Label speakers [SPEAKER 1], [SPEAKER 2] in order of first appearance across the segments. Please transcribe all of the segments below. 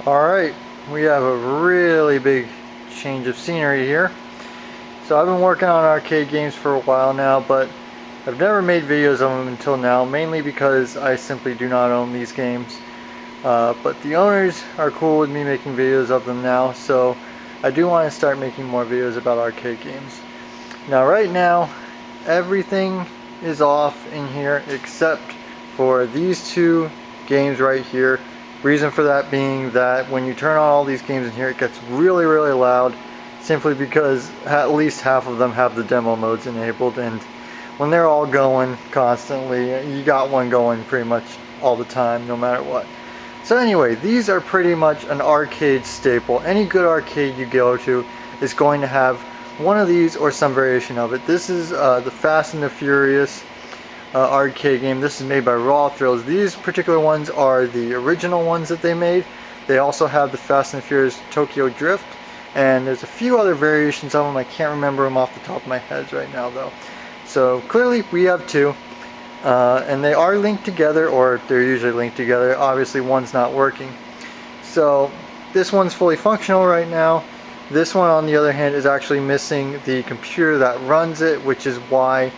[SPEAKER 1] Alright, we have a really big change of scenery here. So I've been working on arcade games for a while now, but I've never made videos of them until now, mainly because I simply do not own these games. But the owners are cool with me making videos of them now, so I do want to start making more videos about arcade games. Now right now, everything is off in here except for these two games right here. Reason for that being that when you turn on all these games in here, it gets really, really loud, simply because at least half of them have the demo modes enabled, and when they're all going constantly, you got one going pretty much all the time, no matter what. So anyway, these are pretty much an arcade staple. Any good arcade you go to is going to have one of these or some variation of it. This is the Fast and the Furious arcade game. This is made by Raw Thrills. These particular ones are the original ones that they made. They also have the Fast and the Furious Tokyo Drift, and there's a few other variations of them. I can't remember them off the top of my head right now though. So clearly we have two, and they are linked together, or they're usually linked together. Obviously one's not working. So this one's fully functional right now. This one, on the other hand, is actually missing the computer that runs it, which is why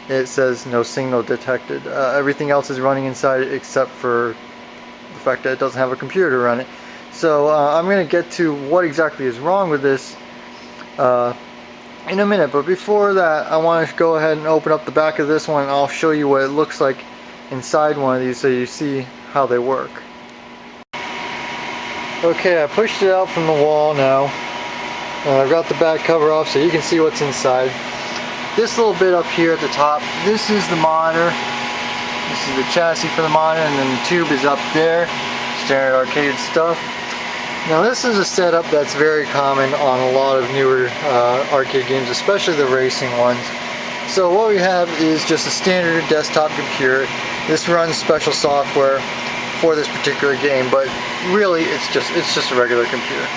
[SPEAKER 1] it says no signal detected. Everything else is running inside it except for the fact that it doesn't have a computer to run it. So I'm going to get to what exactly is wrong with this in a minute, but before that I want to go ahead and open up the back of this one, and I'll show you what it looks like inside one of these so you see how they work. Okay, I pushed it out from the wall now. I've got the back cover off so you can see what's inside. This little bit up here at the top, this is the monitor. This is the chassis for the monitor, and then the tube is up there. Standard arcade stuff. Now this is a setup that's very common on a lot of newer arcade games, especially the racing ones. So what we have is just a standard desktop computer. This runs special software for this particular game, but really it's just a regular computer.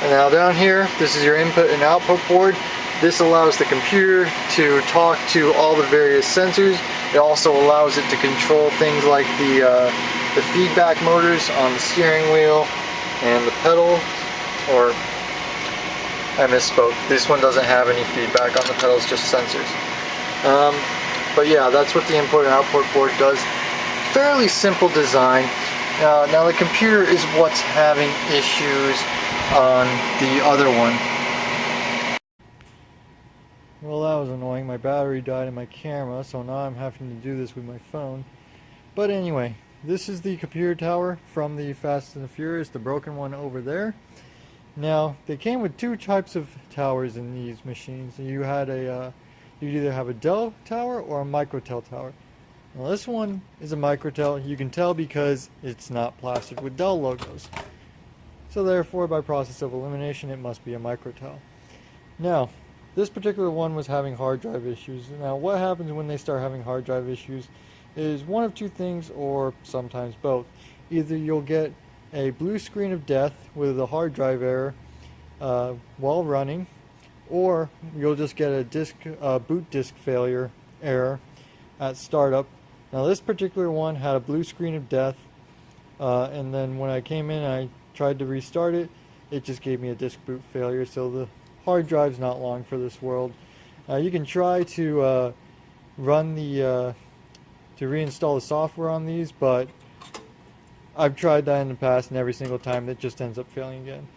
[SPEAKER 1] And now down here, this is your input and output board. This allows the computer to talk to all the various sensors. It also allows it to control things like the feedback motors on the steering wheel and the pedal, or I misspoke. This one doesn't have any feedback on the pedals, just sensors. But yeah, that's what the input and output board does. Fairly simple design. Now the computer is what's having issues on the other one. Well, that was annoying. My battery died in my camera, so now I'm having to do this with my phone. But anyway, this is the computer tower from the Fast and the Furious, the broken one over there. Now, they came with two types of towers in these machines. You had you'd either have a Dell tower or a Microtel tower. Now this one is a Microtel. You can tell because it's not plastered with Dell logos. So therefore, by process of elimination, it must be a Microtel. Now, this particular one was having hard drive issues. Now, what happens when they start having hard drive issues is one of two things, or sometimes both. Either you'll get a blue screen of death with a hard drive error while running, or you'll just get a boot disk failure error at startup. Now, this particular one had a blue screen of death, and then when I came in and I tried to restart it, it just gave me a disk boot failure. So the hard drive's not long for this world. You can try to run the to reinstall the software on these, but I've tried that in the past, and every single time it just ends up failing again.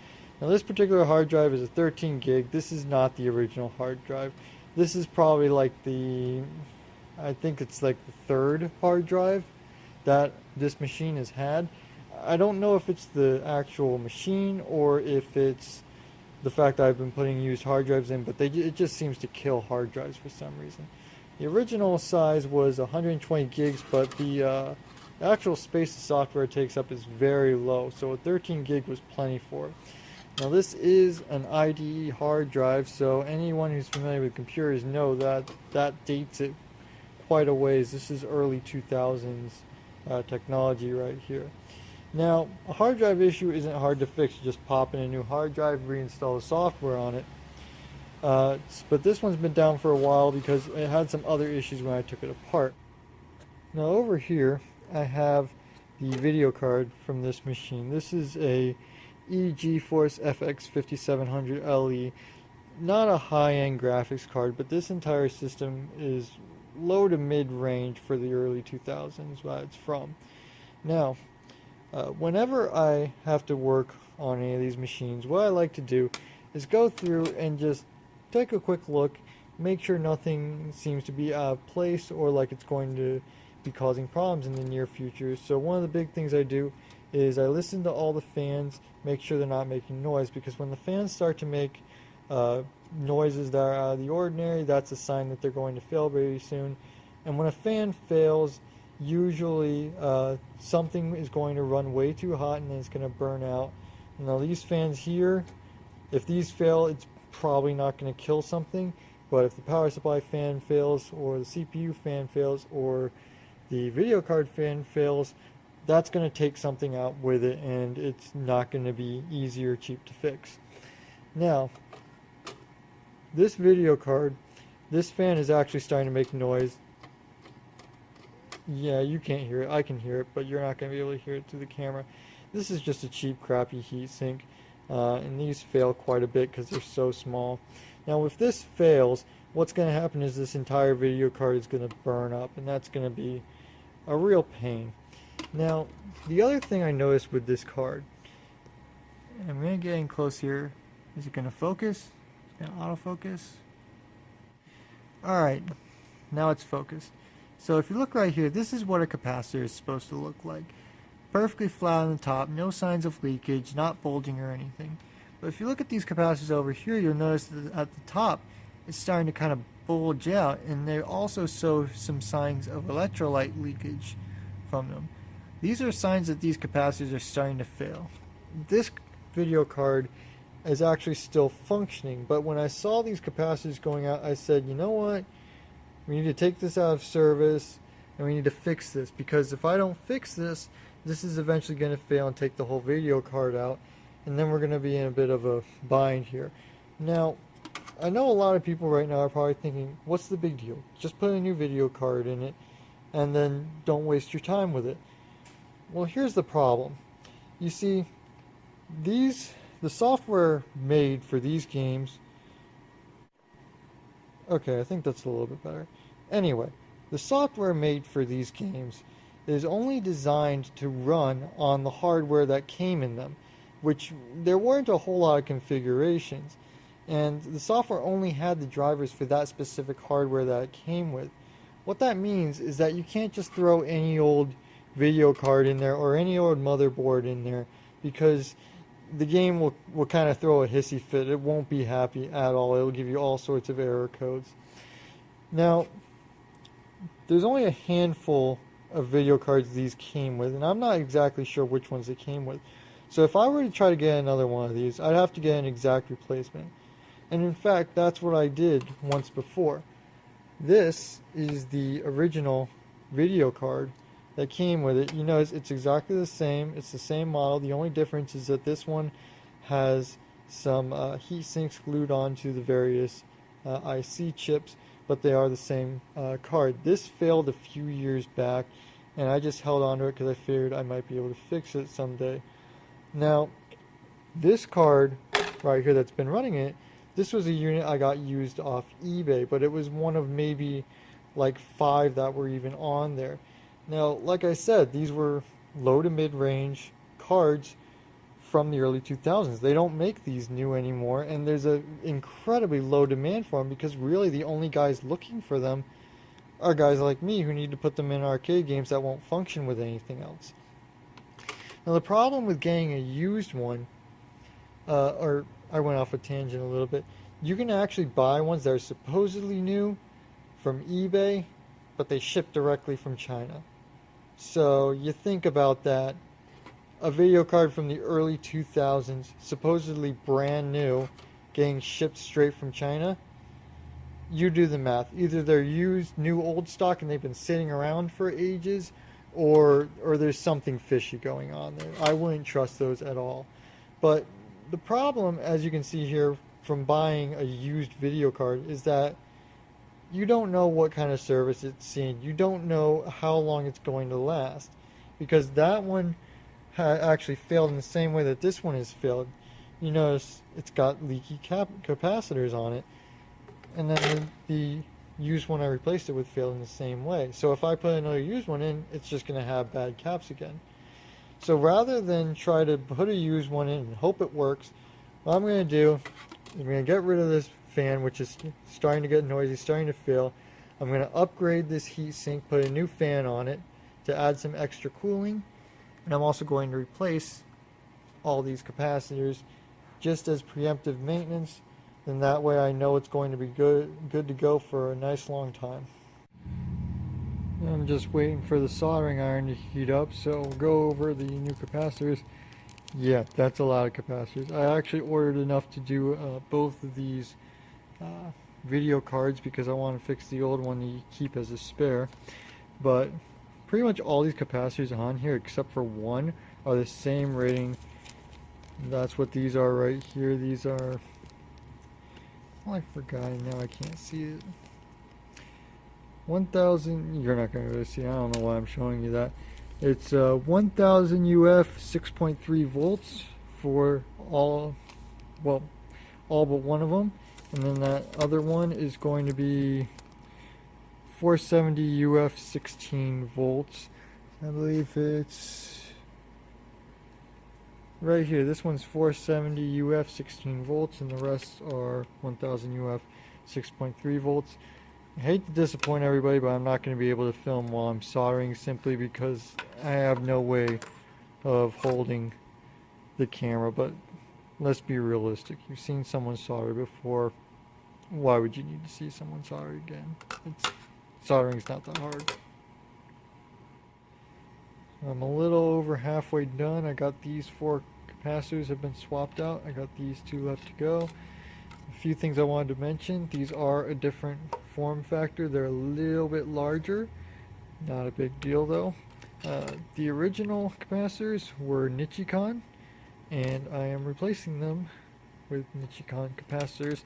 [SPEAKER 1] Now this particular hard drive is a 13 gig. This is not the original hard drive. This is probably like I think it's like the third hard drive that this machine has had. I don't know if it's the actual machine or if it's the fact that I've been putting used hard drives in, but it just seems to kill hard drives for some reason. The original size was 120 gigs, but the actual space the software takes up is very low, so a 13 gig was plenty for it. Now this is an IDE hard drive, so anyone who's familiar with computers know that dates it quite a ways. This is early 2000s technology right here. Now, a hard drive issue isn't hard to fix. You just pop in a new hard drive, reinstall the software on it. But this one's been down for a while because it had some other issues when I took it apart. Now over here, I have the video card from this machine. This is a GeForce FX 5700 LE. Not a high-end graphics card, but this entire system is low to mid-range for the early 2000s that it's from. Now, whenever I have to work on any of these machines, what I like to do is go through and just take a quick look, make sure nothing seems to be out of place or like it's going to be causing problems in the near future. So one of the big things I do is I listen to all the fans, make sure they're not making noise, because when the fans start to make noises that are out of the ordinary, that's a sign that they're going to fail very soon. And when a fan fails, usually something is going to run way too hot and it's going to burn out. Now these fans here, if these fail, it's probably not going to kill something, but if the power supply fan fails or the CPU fan fails or the video card fan fails, that's going to take something out with it, and it's not going to be easy or cheap to fix. Now, this video card, this fan is actually starting to make noise. Yeah, you can't hear it. I can hear it, but you're not going to be able to hear it through the camera. This is just a cheap, crappy heatsink, and these fail quite a bit because they're so small. Now, if this fails, what's going to happen is this entire video card is going to burn up, and that's going to be a real pain. Now, the other thing I noticed with this card, and I'm going to get in close here. Is it going to focus? Going to autofocus? Alright, now it's focused. So if you look right here, this is what a capacitor is supposed to look like. Perfectly flat on the top, no signs of leakage, not bulging or anything. But if you look at these capacitors over here, you'll notice that at the top, it's starting to kind of bulge out, and they also show some signs of electrolyte leakage from them. These are signs that these capacitors are starting to fail. This video card is actually still functioning, but when I saw these capacitors going out, I said, you know what? We need to take this out of service, and we need to fix this, because if I don't fix this, this is eventually going to fail and take the whole video card out, and then we're going to be in a bit of a bind here. Now, I know a lot of people right now are probably thinking, what's the big deal? Just put a new video card in it, and then don't waste your time with it. Well, here's the problem. You see, the software made for these games... Okay, I think that's a little bit better. Anyway, the software made for these games is only designed to run on the hardware that came in them, which there weren't a whole lot of configurations, and the software only had the drivers for that specific hardware that it came with. What that means is that you can't just throw any old video card in there or any old motherboard in there, because the game will kind of throw a hissy fit. It won't be happy at all. It'll give you all sorts of error codes. Now, there's only a handful of video cards these came with, and I'm not exactly sure which ones they came with. So if I were to try to get another one of these, I'd have to get an exact replacement. And in fact, that's what I did once before. This is the original video card that came with it. You notice it's exactly the same. It's the same model. The only difference is that this one has some heat sinks glued onto the various IC chips, but they are the same card. This failed a few years back, and I just held on to it because I figured I might be able to fix it someday. Now, this card right here that's been running it, this was a unit I got used off eBay, but it was one of maybe like 5 that were even on there. Now, like I said, these were low to mid-range cards from the early 2000s. They don't make these new anymore, and there's an incredibly low demand for them, because really the only guys looking for them are guys like me who need to put them in arcade games that won't function with anything else. Now, the problem with getting a used one, or I went off a tangent a little bit, you can actually buy ones that are supposedly new from eBay, but they ship directly from China. So you think about that. A video card from the early 2000s, supposedly brand new, getting shipped straight from China. You do the math. Either they're used, new old stock, and they've been sitting around for ages, or there's something fishy going on there. I wouldn't trust those at all. But the problem, as you can see here from buying a used video card, is that you don't know what kind of service it's seen. You don't know how long it's going to last. because that one actually failed in the same way that this one has failed. You notice it's got leaky capacitors on it, and then the used one I replaced it with failed in the same way. So if I put another used one in, it's just going to have bad caps again. So rather than try to put a used one in and hope it works, what I'm going to do is I'm going to get rid of this fan, which is starting to get noisy, starting to fail. I'm going to upgrade this heatsink, put a new fan on it to add some extra cooling, and I'm also going to replace all these capacitors just as preemptive maintenance, and that way I know it's going to be good to go for a nice long time. I'm just waiting for the soldering iron to heat up, so we'll go over the new capacitors. Yeah, that's a lot of capacitors. I actually ordered enough to do both of these video cards because I want to fix the old one to keep as a spare. But pretty much all these capacitors on here, except for one, are the same rating. That's what these are right here. These are... oh, I forgot it now. I can't see it. 1000, you're not going to really see. I don't know why I'm showing you that. It's 1000 UF 6.3 volts for all, well, all but one of them. And then that other one is going to be 470 UF 16 volts. I believe it's right here. This one's 470 UF 16 volts, and the rest are 1000 UF 6.3 volts. I hate to disappoint everybody, but I'm not going to be able to film while I'm soldering simply because I have no way of holding the camera. But let's be realistic. You've seen someone solder before. Why would you need to see someone solder again? Soldering's not that hard. I'm a little over halfway done. I got these 4 capacitors have been swapped out. I got these 2 left to go. A few things I wanted to mention. These are a different form factor. They're a little bit larger. Not a big deal though. The original capacitors were Nichicon, and I am replacing them with Nichicon capacitors.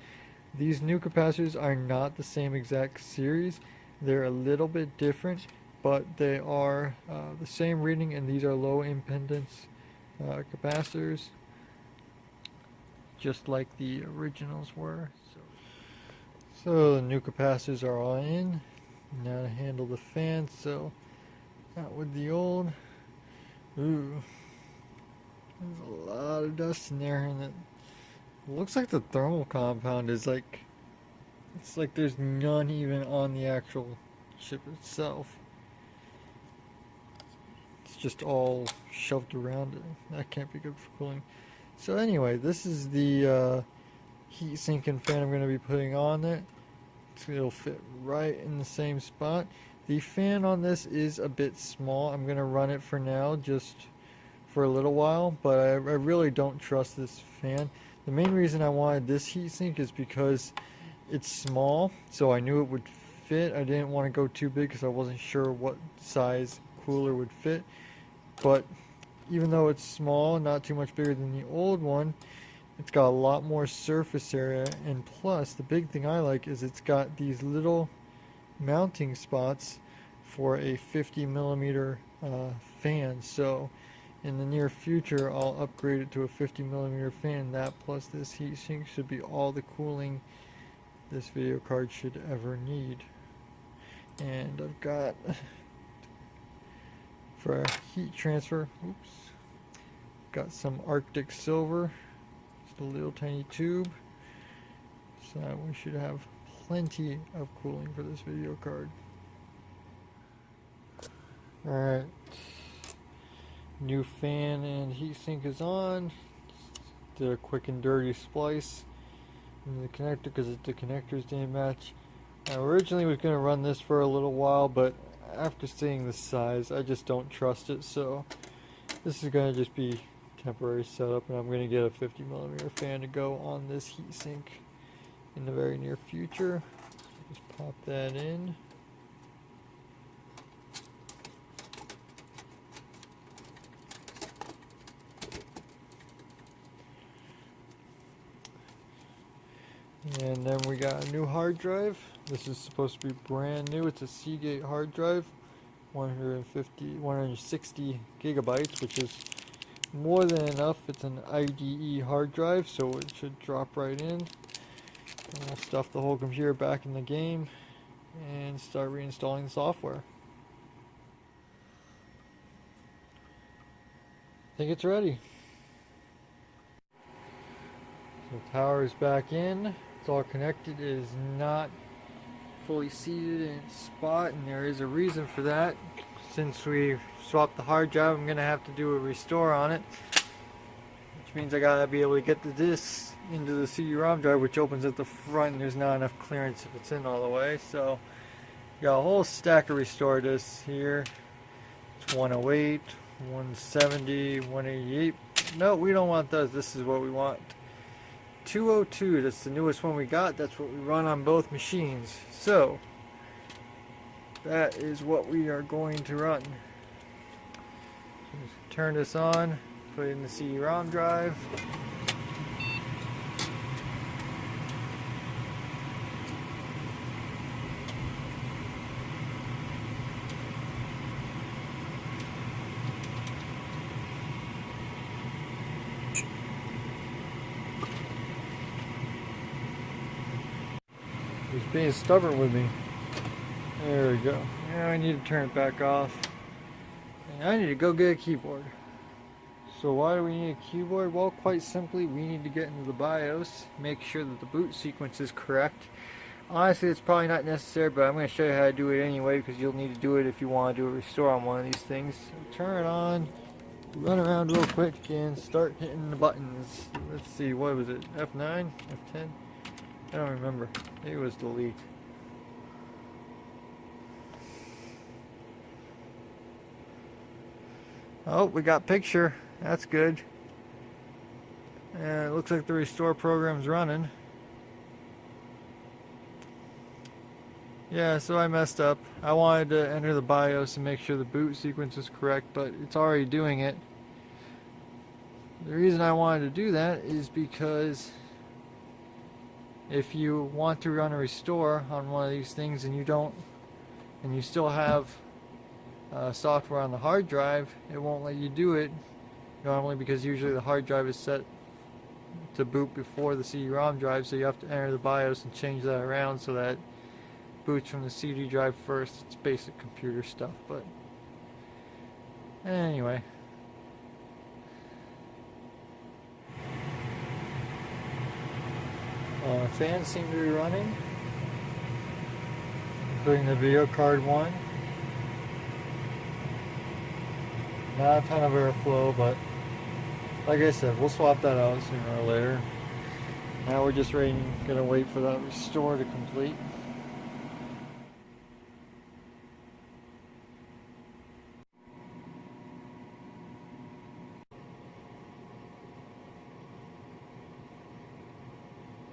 [SPEAKER 1] These new capacitors are not the same exact series. They're a little bit different, but they are the same reading, and these are low impedance capacitors, just like the originals were. So the new capacitors are all in. Now to handle the fan, so out with the old. Ooh, there's a lot of dust in there, and it looks like the thermal compound is like, it's like there's none even on the actual chip itself. It's just all shoved around it. That can't be good for cooling. So anyway, this is the heat sink and fan I'm going to be putting on it. It'll fit right in the same spot. The fan on this is a bit small. I'm going to run it for now, just for a little while, but I really don't trust this fan. The main reason I wanted this heatsink is because it's small, so I knew it would fit. I didn't want to go too big because I wasn't sure what size cooler would fit. But even though it's small, not too much bigger than the old one, it's got a lot more surface area, and plus the big thing I like is it's got these little mounting spots for a 50 millimeter fan. So in the near future I'll upgrade it to a 50 millimeter fan. That plus this heatsink should be all the cooling this video card should ever need. And I've got, for heat transfer, got some Arctic silver, just a little tiny tube, so we should have plenty of cooling for this video card. Alright, new fan and heatsink is on. Did a quick and dirty splice in the connector because the connectors didn't match. I originally was going to run this for a little while, but after seeing the size, I just don't trust it, so this is going to just be temporary setup, and I'm going to get a 50 millimeter fan to go on this heatsink in the very near future. Just pop that in. And then we got a new hard drive. This is supposed to be brand new. It's a Seagate hard drive. 160 gigabytes, which is more than enough. It's an IDE hard drive, so it should drop right in. And we'll stuff the whole computer back in the game and start reinstalling the software. I think it's ready. So the tower is back in. It's all connected. It is not fully seated in its spot, and there is a reason for that. Since we swapped the hard drive, I'm going to have to do a restore on it, which means I gotta be able to get the disk into the CD-ROM drive, which opens at the front, and there's not enough clearance if it's in all the way. So got a whole stack of restore disks here. It's 108, 170, 188. No, we don't want those. This is what we want. 202, that's the newest one we got. That's what we run on both machines. So that is what we are going to run. Just turn this on, put it in the CD-ROM drive. He's being stubborn with me. There we go. Now I need to turn it back off. And I need to go get a keyboard. So why do we need a keyboard? Well, quite simply, we need to get into the BIOS, make sure that the boot sequence is correct. Honestly, it's probably not necessary, but I'm going to show you how to do it anyway, because you'll need to do it if you want to do a restore on one of these things. So turn it on, run around real quick, and start hitting the buttons. Let's see, what was it? F9? F10? I don't remember. Maybe it was delete. Oh, we got picture. That's good. And it looks like the restore program's running. Yeah, so I messed up. I wanted to enter the BIOS and make sure the boot sequence is correct, but it's already doing it. The reason I wanted to do that is because if you want to run a restore on one of these things and you still have software on the hard drive, it won't let you do it normally, because usually the hard drive is set to boot before the CD-ROM drive, so you have to enter the BIOS and change that around so that it boots from the CD drive first. It's basic computer stuff, but anyway. Fans seem to be running, including the video card one. Not a ton of airflow, but like I said, we'll swap that out sooner or later. Now we're just gonna wait for that restore to complete.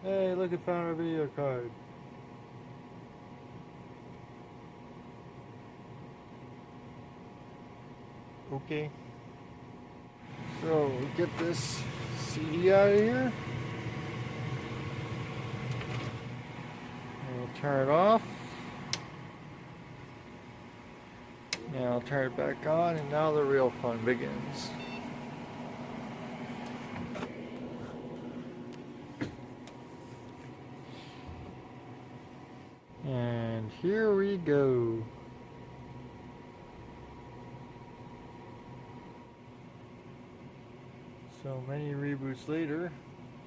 [SPEAKER 1] Hey, look, it found our video card. Okay. So, get this CD out of here. And we'll turn it off. Now I'll turn it back on, and now the real fun begins. And here we go. So many reboots later,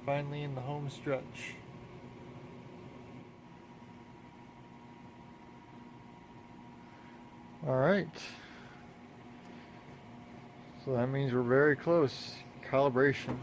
[SPEAKER 1] finally in the home stretch. Alright. So that means we're very close. Calibration.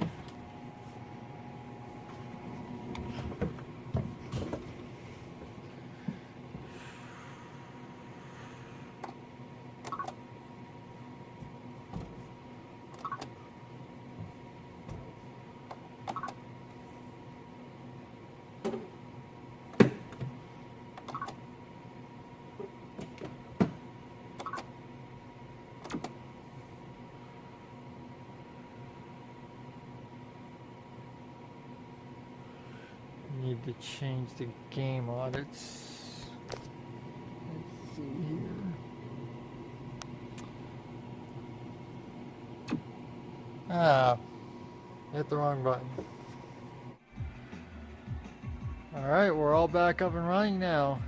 [SPEAKER 1] Need to change the game audits. Let's see here. Ah, hit the wrong button. Alright, we're all back up and running now.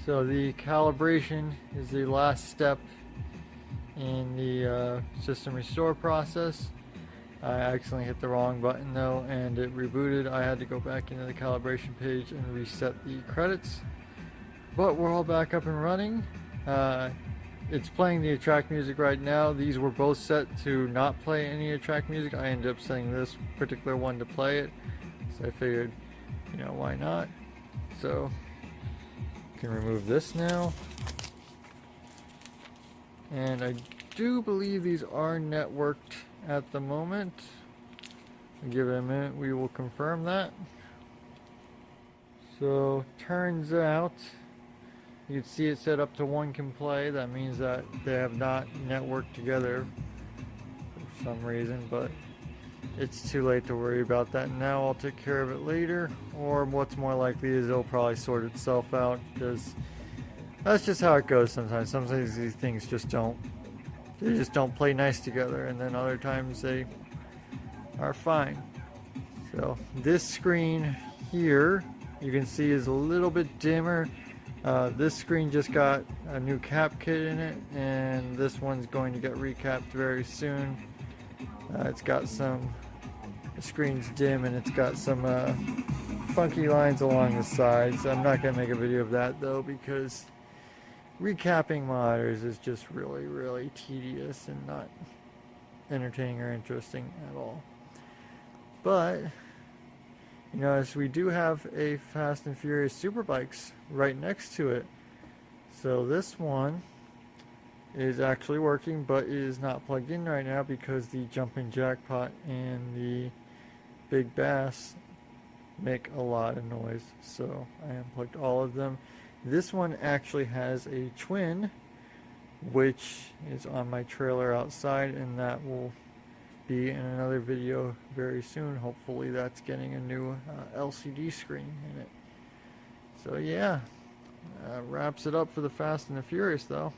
[SPEAKER 1] So the calibration is the last step in the system restore process. I accidentally hit the wrong button though, and it rebooted. I had to go back into the calibration page and reset the credits. But we're all back up and running. It's playing the attract music right now. These were both set to not play any attract music. I ended up setting this particular one to play it. So I figured, you know, why not? So, can remove this now. And I do believe these are networked at the moment. Give it a minute, we will confirm that. So, turns out, you can see it set up to one can play. That means that they have not networked together for some reason, but it's too late to worry about that now. I'll take care of it later, or what's more likely is it'll probably sort itself out, because that's just how it goes sometimes. Sometimes these things just don't play nice together, and then other times they are fine. So this screen here, you can see, is a little bit dimmer. This screen just got a new cap kit in it, and this one's going to get recapped very soon. It's got some, the screen's dim, and it's got some funky lines along the sides. I'm not going to make a video of that though, because recapping monitors is just really tedious and not entertaining or interesting at all. But you notice we do have a Fast and Furious Superbikes right next to it. So this one is actually working, but it is not plugged in right now because the Jumping Jackpot and the Big Bass make a lot of noise. So I unplugged all of them. This one actually has a twin, which is on my trailer outside, and that will be in another video very soon. Hopefully that's getting a new LCD screen in it. So yeah, wraps it up for the Fast and the Furious though.